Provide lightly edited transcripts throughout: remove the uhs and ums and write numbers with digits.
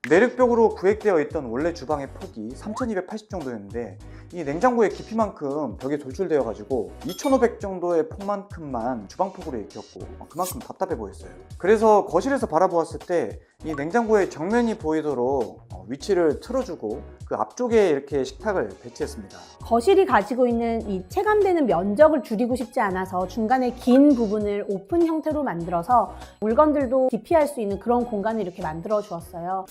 내력벽으로 구획되어 있던 원래 주방의 폭이 3280 정도였는데 이 냉장고의 깊이만큼 벽에 돌출되어 가지고 2500 정도의 폭만큼만 주방폭으로 익혔고 그만큼 답답해 보였어요. 그래서 거실에서 바라보았을 때 이 냉장고의 정면이 보이도록 위치를 틀어주고 그 앞쪽에 이렇게 식탁을 배치했습니다. 거실이 가지고 있는 이 체감되는 면적을 줄이고 싶지 않아서 중간에 긴 부분을 오픈 형태로 만들어서 물건들도 기피할 수 있는 그런 공간을 이렇게 만들어 주었어요.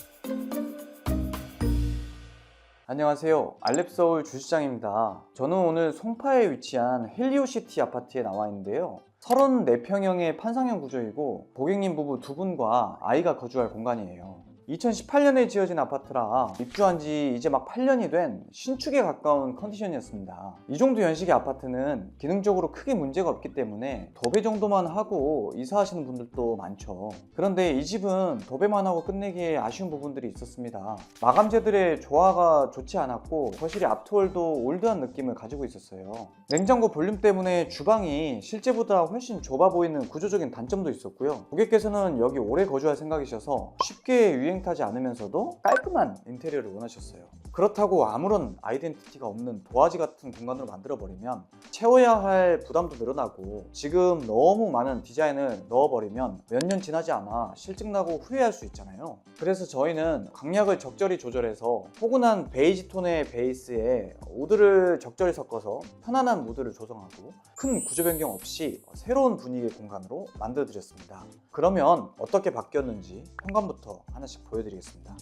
안녕하세요, 알랩서울 주시장입니다. 저는 오늘 송파에 위치한 헬리오시티 아파트에 나와 있는데요, 34평형의 판상형 구조이고 고객님 부부 두 분과 아이가 거주할 공간이에요. 2018년에 지어진 아파트라 입주한 지 이제 막 8년이 된 신축에 가까운 컨디션이었습니다. 이 정도 연식의 아파트는 기능적으로 크게 문제가 없기 때문에 도배 정도만 하고 이사하시는 분들도 많죠. 그런데 이 집은 도배만 하고 끝내기에 아쉬운 부분들이 있었습니다. 마감재들의 조화가 좋지 않았고 거실의 앞트월도 올드한 느낌을 가지고 있었어요. 냉장고 볼륨 때문에 주방이 실제보다 훨씬 좁아 보이는 구조적인 단점도 있었고요. 고객께서는 여기 오래 거주할 생각이셔서 쉽게 유행 타지 않으면서도 깔끔한 인테리어를 원하셨어요. 그렇다고 아무런 아이덴티티가 없는 도화지 같은 공간으로 만들어버리면 채워야 할 부담도 늘어나고 지금 너무 많은 디자인을 넣어버리면 몇 년 지나지 않아 실증나고 후회할 수 있잖아요. 그래서 저희는 강약을 적절히 조절해서 포근한 베이지 톤의 베이스에 우드를 적절히 섞어서 편안한 무드를 조성하고 큰 구조 변경 없이 새로운 분위기의 공간으로 만들어 드렸습니다. 그러면 어떻게 바뀌었는지 현관부터 하나씩 보여드리겠습니다.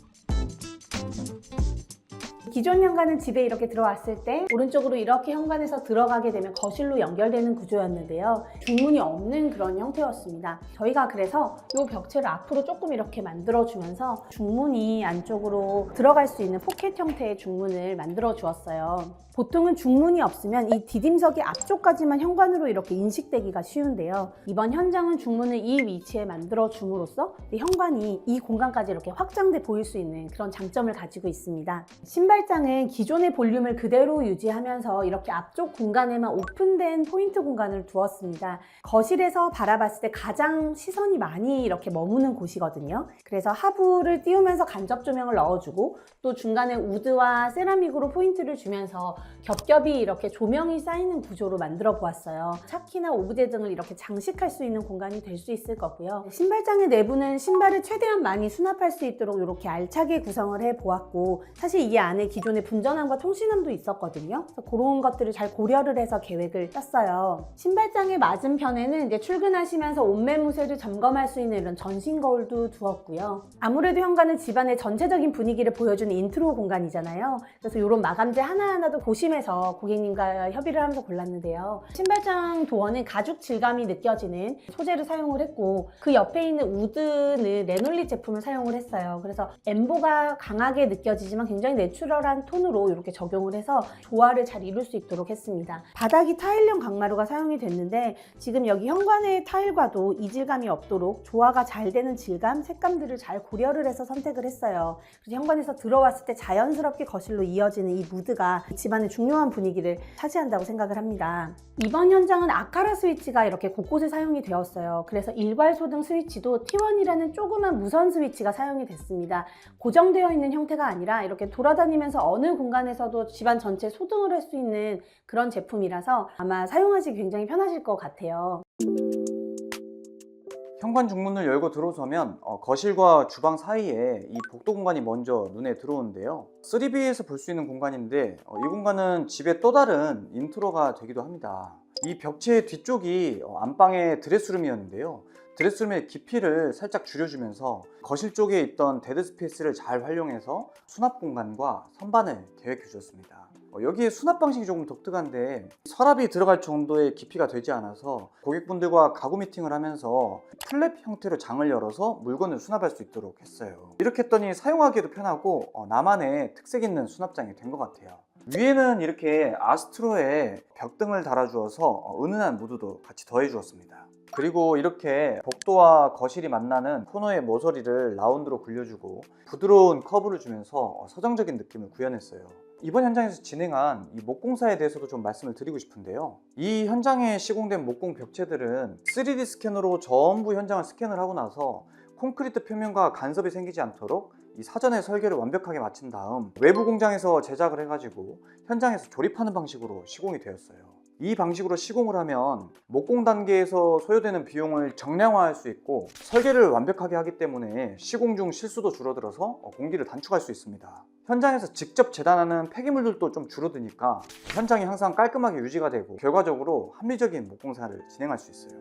기존 현관은 집에 이렇게 들어왔을 때 오른쪽으로 이렇게 현관에서 들어가게 되면 거실로 연결되는 구조였는데요. 중문이 없는 그런 형태였습니다. 저희가 그래서 이 벽체를 앞으로 조금 이렇게 만들어주면서 중문이 안쪽으로 들어갈 수 있는 포켓 형태의 중문을 만들어 주었어요. 보통은 중문이 없으면 이 디딤석이 앞쪽까지만 현관으로 이렇게 인식되기가 쉬운데요. 이번 현장은 중문을 이 위치에 만들어 줌으로써 현관이 이 공간까지 이렇게 확장돼 보일 수 있는 그런 장점을 가지고 있습니다. 신발장은 기존의 볼륨을 그대로 유지하면서 이렇게 앞쪽 공간에만 오픈된 포인트 공간을 두었습니다. 거실에서 바라봤을 때 가장 시선이 많이 이렇게 머무는 곳이거든요. 그래서 하부를 띄우면서 간접 조명을 넣어주고 또 중간에 우드와 세라믹으로 포인트를 주면서 겹겹이 이렇게 조명이 쌓이는 구조로 만들어 보았어요. 차키나 오브제 등을 이렇게 장식할 수 있는 공간이 될 수 있을 거고요. 신발장의 내부는 신발을 최대한 많이 수납할 수 있도록 이렇게 알차게 구성을 해 보았고, 사실 이 안에 기존에 분전함과 통신함도 있었거든요. 그래서 그런 것들을 잘 고려를 해서 계획을 짰어요. 신발장의 맞은편에는 이제 출근하시면서 옷매무새를 점검할 수 있는 이런 전신 거울도 두었고요. 아무래도 현관은 집안의 전체적인 분위기를 보여주는 인트로 공간이잖아요. 그래서 이런 마감재 하나하나도 고심해서 고객님과 협의를 하면서 골랐는데요. 신발장 도어는 가죽 질감이 느껴지는 소재를 사용을 했고, 그 옆에 있는 우드는 레놀릿 제품을 사용을 했어요. 그래서 엠보가 강하게 느껴지지만 굉장히 내추럴한 톤으로 이렇게 적용을 해서 조화를 잘 이룰 수 있도록 했습니다. 바닥이 타일형 강마루가 사용이 됐는데 지금 여기 현관의 타일과도 이질감이 없도록 조화가 잘 되는 질감, 색감들을 잘 고려를 해서 선택을 했어요. 그래서 현관에서 들어왔을 때 자연스럽게 거실로 이어지는 이 무드가 집안의 중요한 분위기를 차지한다고 생각을 합니다. 이번 현장은 아카라 스위치가 이렇게 곳곳에 사용이 되었어요. 그래서 일괄 소등 스위치도 T1이라는 조그만 무선 스위치가 사용이 됐습니다. 고정되어 있는 형태가 아니라 이렇게 돌아다니면서 어느 공간에서도 집안 전체에 소등을 할 수 있는 그런 제품이라서 아마 사용하시기 굉장히 편하실 것 같아요. 현관 중문을 열고 들어서면 거실과 주방 사이에 이 복도 공간이 먼저 눈에 들어오는데요, 3B에서 볼 수 있는 공간인데 이 공간은 집의 또 다른 인트로가 되기도 합니다. 이 벽체 뒤쪽이 안방의 드레스룸이었는데요, 드레스룸의 깊이를 살짝 줄여주면서 거실 쪽에 있던 데드 스페이스를 잘 활용해서 수납 공간과 선반을 계획해 주었습니다. 여기에 수납 방식이 조금 독특한데 서랍이 들어갈 정도의 깊이가 되지 않아서 고객분들과 가구 미팅을 하면서 플랩 형태로 장을 열어서 물건을 수납할 수 있도록 했어요. 이렇게 했더니 사용하기에도 편하고 나만의 특색 있는 수납장이 된 것 같아요. 위에는 이렇게 아스트로에 벽등을 달아주어서 은은한 무드도 같이 더해 주었습니다. 그리고 이렇게 복도와 거실이 만나는 코너의 모서리를 라운드로 굴려주고 부드러운 커브를 주면서 서정적인 느낌을 구현했어요. 이번 현장에서 진행한 이 목공사에 대해서도 좀 말씀을 드리고 싶은데요, 이 현장에 시공된 목공 벽체들은 3D 스캐너로 전부 현장을 스캔을 하고 나서 콘크리트 표면과 간섭이 생기지 않도록 이 사전에 설계를 완벽하게 마친 다음 외부 공장에서 제작을 해가지고 현장에서 조립하는 방식으로 시공이 되었어요. 이 방식으로 시공을 하면 목공 단계에서 소요되는 비용을 정량화할 수 있고 설계를 완벽하게 하기 때문에 시공 중 실수도 줄어들어서 공기를 단축할 수 있습니다. 현장에서 직접 재단하는 폐기물들도 좀 줄어드니까 현장이 항상 깔끔하게 유지가 되고 결과적으로 합리적인 목공사를 진행할 수 있어요.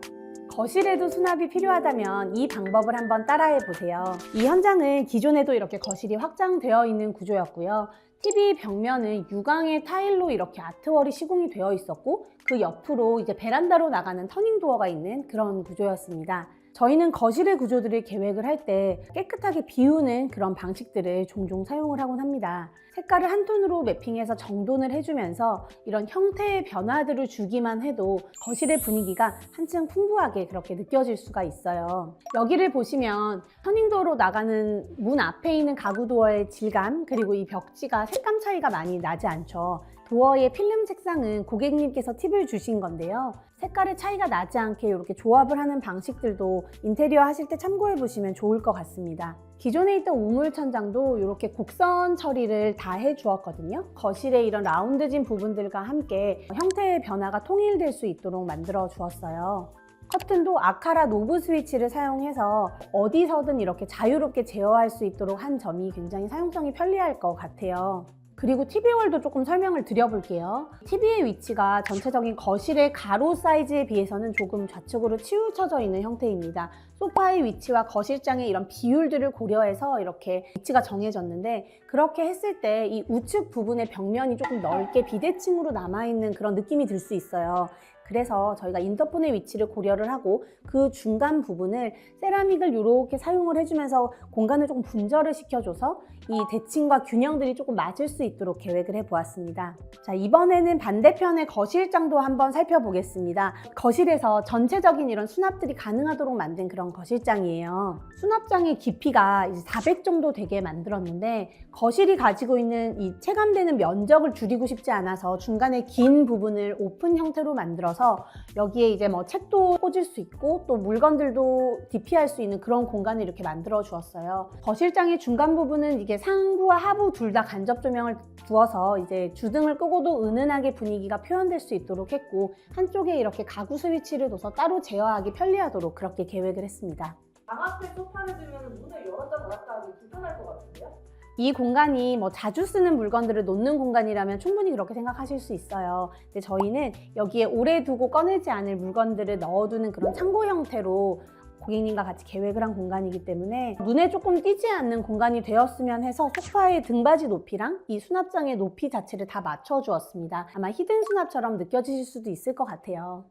거실에도 수납이 필요하다면 이 방법을 한번 따라해 보세요. 이 현장은 기존에도 이렇게 거실이 확장되어 있는 구조였고요. TV 벽면은 유광의 타일로 이렇게 아트월이 시공이 되어 있었고 그 옆으로 이제 베란다로 나가는 터닝도어가 있는 그런 구조였습니다. 저희는 거실의 구조들을 계획을 할 때 깨끗하게 비우는 그런 방식들을 종종 사용을 하곤 합니다. 색깔을 한 톤으로 매핑해서 정돈을 해주면서 이런 형태의 변화들을 주기만 해도 거실의 분위기가 한층 풍부하게 그렇게 느껴질 수가 있어요. 여기를 보시면 터닝도어로 나가는 문 앞에 있는 가구 도어의 질감 그리고 이 벽지가 색감 차이가 많이 나지 않죠. 도어의 필름 색상은 고객님께서 팁을 주신 건데요. 색깔의 차이가 나지 않게 이렇게 조합을 하는 방식들도 인테리어 하실 때 참고해 보시면 좋을 것 같습니다. 기존에 있던 우물 천장도 이렇게 곡선 처리를 다 해주었거든요. 거실의 이런 라운드진 부분들과 함께 형태의 변화가 통일될 수 있도록 만들어 주었어요. 커튼도 아카라 노브 스위치를 사용해서 어디서든 이렇게 자유롭게 제어할 수 있도록 한 점이 굉장히 사용성이 편리할 것 같아요. 그리고 TV월도 조금 설명을 드려볼게요. TV의 위치가 전체적인 거실의 가로 사이즈에 비해서는 조금 좌측으로 치우쳐져 있는 형태입니다. 소파의 위치와 거실장의 이런 비율들을 고려해서 이렇게 위치가 정해졌는데 그렇게 했을 때 이 우측 부분의 벽면이 조금 넓게 비대칭으로 남아있는 그런 느낌이 들 수 있어요. 그래서 저희가 인터폰의 위치를 고려를 하고 그 중간 부분을 세라믹을 이렇게 사용을 해주면서 공간을 조금 분절을 시켜줘서 이 대칭과 균형들이 조금 맞을 수 있도록 계획을 해보았습니다. 자, 이번에는 반대편의 거실장도 한번 살펴보겠습니다. 거실에서 전체적인 이런 수납들이 가능하도록 만든 그런 거실장이에요. 수납장의 깊이가 이제 400 정도 되게 만들었는데 거실이 가지고 있는 이 체감되는 면적을 줄이고 싶지 않아서 중간에 긴 부분을 오픈 형태로 만들어서 여기에 이제 뭐 책도 꽂을 수 있고 또 물건들도 DP할 수 있는 그런 공간을 이렇게 만들어 주었어요. 거실장의 중간 부분은 이게 상부와 하부 둘 다 간접 조명을 두어서 이제 주등을 끄고도 은은하게 분위기가 표현될 수 있도록 했고 한쪽에 이렇게 가구 스위치를 둬서 따로 제어하기 편리하도록 그렇게 계획을 했습니다. 방 앞에 소파를 두면 문을 열었다 닫았다 하기 불편할 것 같은데요? 이 공간이 뭐 자주 쓰는 물건들을 놓는 공간이라면 충분히 그렇게 생각하실 수 있어요. 근데 저희는 여기에 오래 두고 꺼내지 않을 물건들을 넣어두는 그런 창고 형태로 고객님과 같이 계획을 한 공간이기 때문에 눈에 조금 띄지 않는 공간이 되었으면 해서 소파의 등받이 높이랑 이 수납장의 높이 자체를 다 맞춰주었습니다. 아마 히든 수납처럼 느껴지실 수도 있을 것 같아요.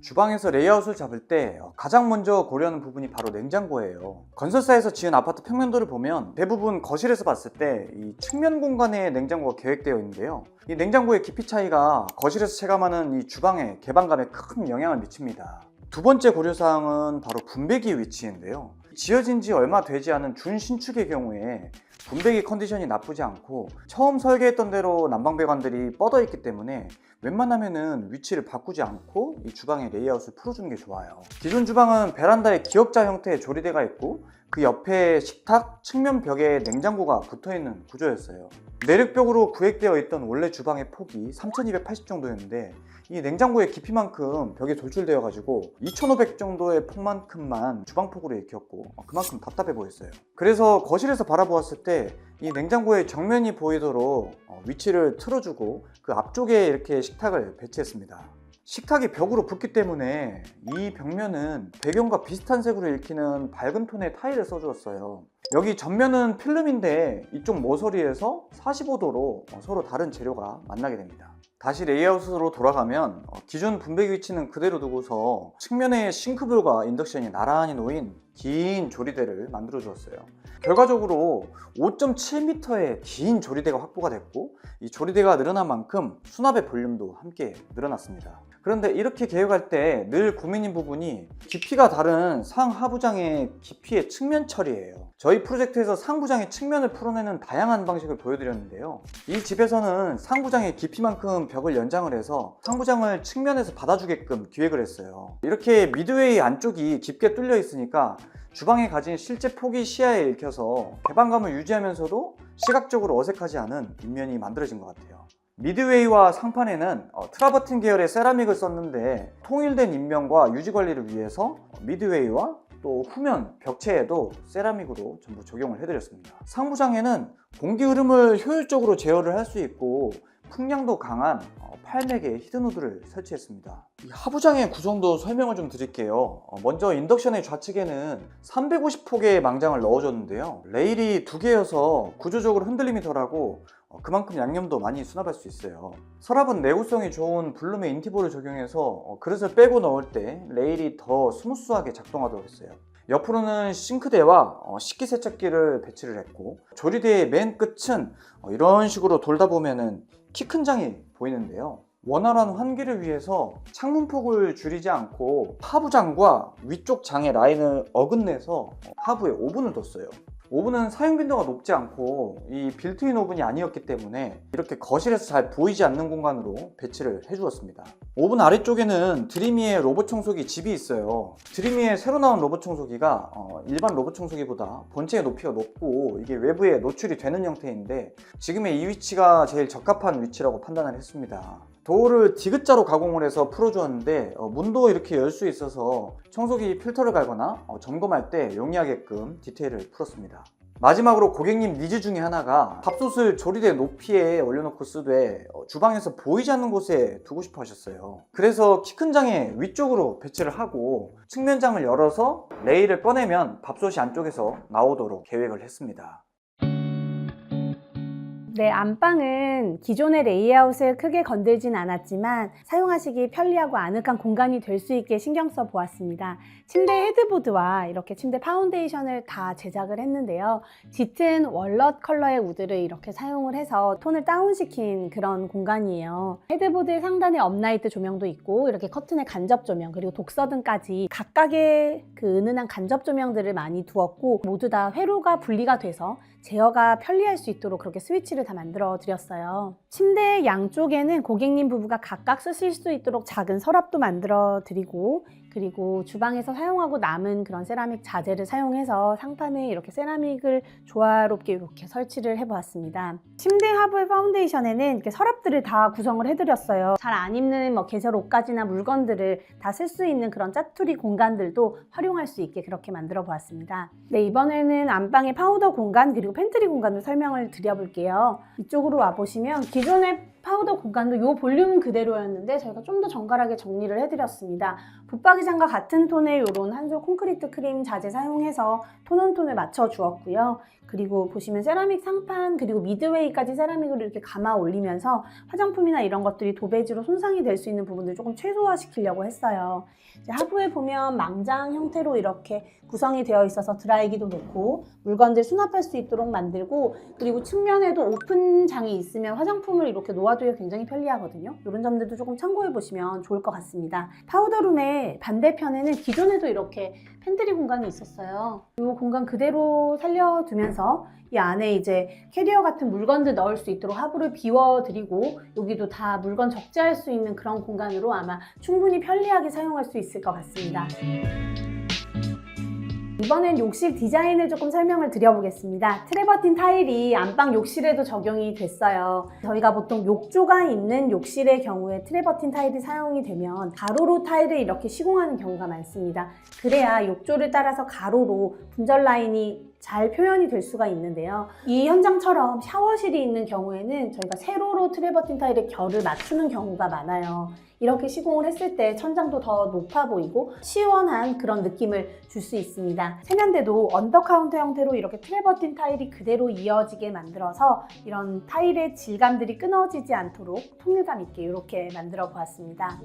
주방에서 레이아웃을 잡을 때 가장 먼저 고려하는 부분이 바로 냉장고예요. 건설사에서 지은 아파트 평면도를 보면 대부분 거실에서 봤을 때 이 측면 공간에 냉장고가 계획되어 있는데요. 이 냉장고의 깊이 차이가 거실에서 체감하는 이 주방의 개방감에 큰 영향을 미칩니다. 두 번째 고려사항은 바로 분배기 위치인데요. 지어진 지 얼마 되지 않은 준신축의 경우에 분배기 컨디션이 나쁘지 않고 처음 설계했던 대로 난방배관들이 뻗어 있기 때문에 웬만하면은 위치를 바꾸지 않고 이 주방의 레이아웃을 풀어주는 게 좋아요. 기존 주방은 베란다에 기역자 형태의 조리대가 있고 그 옆에 식탁, 측면 벽에 냉장고가 붙어있는 구조였어요. 내력벽으로 구획되어 있던 원래 주방의 폭이 3280 정도였는데 이 냉장고의 깊이만큼 벽에 돌출되어 가지고 2500 정도의 폭만큼만 주방폭으로 익혔고 그만큼 답답해 보였어요. 그래서 거실에서 바라보았을 때 이 냉장고의 정면이 보이도록 위치를 틀어주고 그 앞쪽에 이렇게 식탁을 배치했습니다. 식탁이 벽으로 붙기 때문에 이 벽면은 배경과 비슷한 색으로 읽히는 밝은 톤의 타일을 써주었어요. 여기 전면은 필름인데 이쪽 모서리에서 45도로 서로 다른 재료가 만나게 됩니다. 다시 레이아웃으로 돌아가면 기존 분배기 위치는 그대로 두고서 측면에 싱크볼과 인덕션이 나란히 놓인 긴 조리대를 만들어 주었어요. 결과적으로 5.7m의 긴 조리대가 확보가 됐고 이 조리대가 늘어난 만큼 수납의 볼륨도 함께 늘어났습니다. 그런데 이렇게 계획할 때 늘 고민인 부분이 깊이가 다른 상하부장의 깊이의 측면 처리예요. 저희 프로젝트에서 상부장의 측면을 풀어내는 다양한 방식을 보여드렸는데요. 이 집에서는 상부장의 깊이만큼 벽을 연장을 해서 상부장을 측면에서 받아주게끔 기획을 했어요. 이렇게 미드웨이 안쪽이 깊게 뚫려 있으니까 주방에 가진 실제 폭이 시야에 읽혀서 개방감을 유지하면서도 시각적으로 어색하지 않은 뒷면이 만들어진 것 같아요. 미드웨이와 상판에는 트라버틴 계열의 세라믹을 썼는데 통일된 인면과 유지 관리를 위해서 미드웨이와 또 후면 벽체에도 세라믹으로 전부 적용을 해드렸습니다. 상부장에는 공기 흐름을 효율적으로 제어를 할 수 있고 풍량도 강한 8맥의 히든후드를 설치했습니다. 이 하부장의 구성도 설명을 좀 드릴게요. 먼저 인덕션의 좌측에는 350폭의 망장을 넣어줬는데요. 레일이 2개여서 구조적으로 흔들림이 덜하고 그만큼 양념도 많이 수납할 수 있어요. 서랍은 내구성이 좋은 블룸의 인티볼을 적용해서 그릇을 빼고 넣을 때 레일이 더 스무스하게 작동하도록 했어요. 옆으로는 싱크대와 식기세척기를 배치를 했고 조리대의 맨 끝은 이런 식으로 돌다 보면은 키 큰 장이 보이는데요. 원활한 환기를 위해서 창문폭을 줄이지 않고 하부장과 위쪽 장의 라인을 어긋내서 하부에 오븐을 뒀어요. 오븐은 사용 빈도가 높지 않고 이 빌트인 오븐이 아니었기 때문에 이렇게 거실에서 잘 보이지 않는 공간으로 배치를 해주었습니다. 오븐 아래쪽에는 드리미의 로봇 청소기 집이 있어요. 드리미의 새로 나온 로봇 청소기가 일반 로봇 청소기보다 본체의 높이가 높고 이게 외부에 노출이 되는 형태인데 지금의 이 위치가 제일 적합한 위치라고 판단을 했습니다. 도어를 디귿자로 가공을 해서 풀어주었는데 문도 이렇게 열 수 있어서 청소기 필터를 갈거나 점검할 때 용이하게끔 디테일을 풀었습니다. 마지막으로 고객님 니즈 중에 하나가 밥솥을 조리대 높이에 올려놓고 쓰되 주방에서 보이지 않는 곳에 두고 싶어 하셨어요. 그래서 키 큰 장의 위쪽으로 배치를 하고 측면장을 열어서 레일을 꺼내면 밥솥이 안쪽에서 나오도록 계획을 했습니다. 네, 안방은 기존의 레이아웃을 크게 건들진 않았지만 사용하시기 편리하고 아늑한 공간이 될 수 있게 신경 써 보았습니다. 침대 헤드보드와 이렇게 침대 파운데이션을 다 제작을 했는데요. 짙은 월넛 컬러의 우드를 이렇게 사용을 해서 톤을 다운시킨 그런 공간이에요. 헤드보드 상단에 업라이트 조명도 있고 이렇게 커튼에 간접 조명 그리고 독서등까지 각각의 그 은은한 간접 조명들을 많이 두었고 모두 다 회로가 분리가 돼서 제어가 편리할 수 있도록 그렇게 스위치를 다 만들어 드렸어요. 침대 양쪽에는 고객님 부부가 각각 쓰실 수 있도록 작은 서랍도 만들어 드리고 그리고 주방에서 사용하고 남은 그런 세라믹 자재를 사용해서 상판에 이렇게 세라믹을 조화롭게 이렇게 설치를 해보았습니다. 침대 하부의 파운데이션에는 이렇게 서랍들을 다 구성을 해드렸어요. 잘 안 입는 계절 옷가지나 물건들을 다 쓸 수 있는 그런 짜투리 공간들도 활용할 수 있게 그렇게 만들어 보았습니다. 네, 이번에는 안방의 파우더 공간 그리고 팬트리 공간도 설명을 드려볼게요. 이쪽으로 와보시면 기존의 파우더 공간도 이 볼륨은 그대로였는데 저희가 좀 더 정갈하게 정리를 해드렸습니다. 붙박이장과 같은 톤의 이런 한솔 콘크리트 크림 자재 사용해서 톤온톤을 맞춰 주었고요. 그리고 보시면 세라믹 상판 그리고 미드웨이까지 세라믹으로 이렇게 감아 올리면서 화장품이나 이런 것들이 도배지로 손상이 될 수 있는 부분들을 조금 최소화시키려고 했어요. 이제 하부에 보면 망장 형태로 이렇게 구성이 되어 있어서 드라이기도 놓고 물건들 수납할 수 있도록 만들고 그리고 측면에도 오픈장이 있으면 화장품을 이렇게 놓아두기가 굉장히 편리하거든요. 이런 점들도 조금 참고해 보시면 좋을 것 같습니다. 파우더룸의 반대편에는 기존에도 이렇게 팬트리 공간이 있었어요. 이 공간 그대로 살려두면서 이 안에 이제 캐리어 같은 물건들 넣을 수 있도록 하부를 비워드리고 여기도 다 물건 적재할 수 있는 그런 공간으로 아마 충분히 편리하게 사용할 수 있을 것 같습니다. 이번엔 욕실 디자인을 조금 설명을 드려보겠습니다. 트래버틴 타일이 안방 욕실에도 적용이 됐어요. 저희가 보통 욕조가 있는 욕실의 경우에 트래버틴 타일이 사용이 되면 가로로 타일을 이렇게 시공하는 경우가 많습니다. 그래야 욕조를 따라서 가로로 분절 라인이 잘 표현이 될 수가 있는데요. 이 현장처럼 샤워실이 있는 경우에는 저희가 세로로 트래버틴 타일의 결을 맞추는 경우가 많아요. 이렇게 시공을 했을 때 천장도 더 높아 보이고 시원한 그런 느낌을 줄 수 있습니다. 세면대도 언더카운터 형태로 이렇게 트래버틴 타일이 그대로 이어지게 만들어서 이런 타일의 질감들이 끊어지지 않도록 통일감 있게 이렇게 만들어 보았습니다.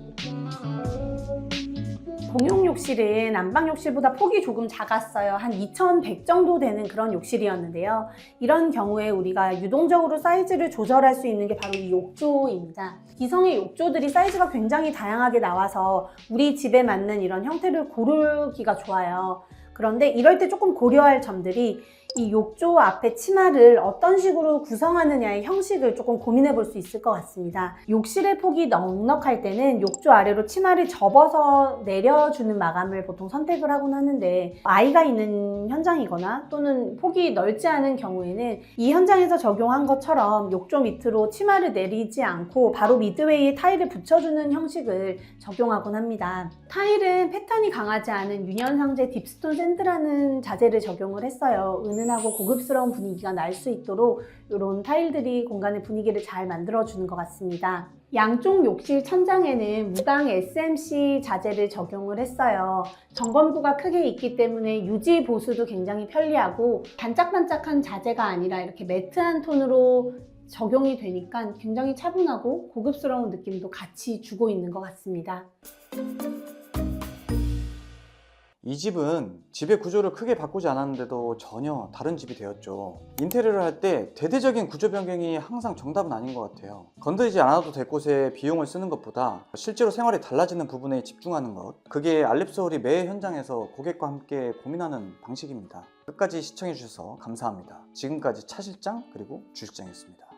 공용 욕실은 안방 욕실보다 폭이 조금 작았어요. 한 2100 정도 되는 그런 욕실이었는데요. 이런 경우에 우리가 유동적으로 사이즈를 조절할 수 있는 게 바로 이 욕조입니다. 기성의 욕조들이 사이즈가 굉장히 다양하게 나와서 우리 집에 맞는 이런 형태를 고르기가 좋아요. 그런데 이럴 때 조금 고려할 점들이 이 욕조 앞에 치마를 어떤 식으로 구성하느냐의 형식을 조금 고민해 볼 수 있을 것 같습니다. 욕실의 폭이 넉넉할 때는 욕조 아래로 치마를 접어서 내려주는 마감을 보통 선택을 하곤 하는데, 아이가 있는 현장이거나 또는 폭이 넓지 않은 경우에는 이 현장에서 적용한 것처럼 욕조 밑으로 치마를 내리지 않고 바로 미드웨이에 타일을 붙여주는 형식을 적용하곤 합니다. 타일은 패턴이 강하지 않은 유연상제 딥스톤 샌드라는 자재를 적용을 했어요. 은은하고 고급스러운 분위기가 날 수 있도록 이런 타일들이 공간의 분위기를 잘 만들어주는 것 같습니다. 양쪽 욕실 천장에는 무광 SMC 자재를 적용을 했어요. 점검구가 크게 있기 때문에 유지 보수도 굉장히 편리하고, 반짝반짝한 자재가 아니라 이렇게 매트한 톤으로 적용이 되니까 굉장히 차분하고 고급스러운 느낌도 같이 주고 있는 것 같습니다. 이 집은 집의 구조를 크게 바꾸지 않았는데도 전혀 다른 집이 되었죠. 인테리어를 할 때 대대적인 구조 변경이 항상 정답은 아닌 것 같아요. 건드리지 않아도 될 곳에 비용을 쓰는 것보다 실제로 생활이 달라지는 부분에 집중하는 것, 그게 알립소울이 매 현장에서 고객과 함께 고민하는 방식입니다. 끝까지 시청해 주셔서 감사합니다. 지금까지 차 실장 그리고 주 실장이었습니다.